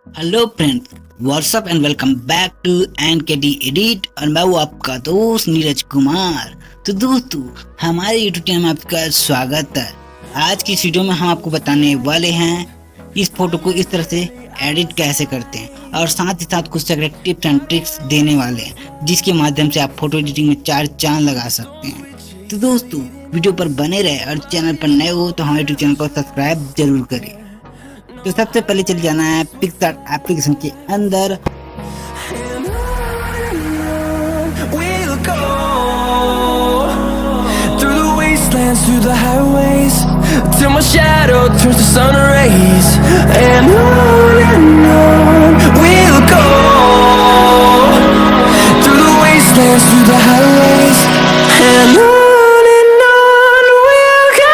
Hello friends, what's up and welcome back to NKD edit. और मैं वो आपका दोस्त नीरज कुमार। तो दोस्तों, हमारे यूट्यूब चैनल में आपका स्वागत है। आज की इस वीडियो में हम आपको बताने वाले हैं इस फोटो को इस तरह से एडिट कैसे करते हैं, और साथ ही साथ कुछ सेक्रेट टिप्स एंड ट्रिक्स देने वाले हैं जिसके माध्यम से आप फोटो एडिटिंग में 4 चांद लगा सकते हैं। तो दोस्तों, वीडियो पर बने रहे और चैनल पर नए हो तो हमारे यूट्यूब चैनल को सब्सक्राइब जरूर करें। तो सबसे पहले चले जाना है पिक्सार्ट एप्लीकेशन के अंदर। Through the highways till my shadow turns to sun rays, and on we'll go through the wastelands, through the highways, and on we'll go.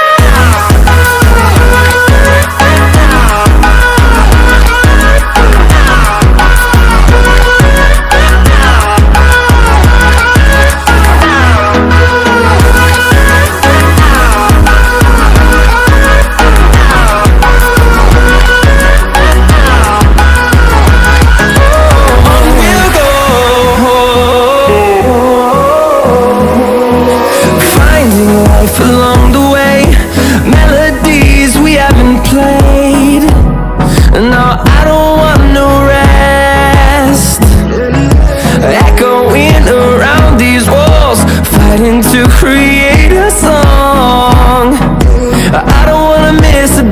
Along the way, melodies we haven't played. No, I don't want no rest. Echoing around these walls, fighting to create a song. I don't wanna miss a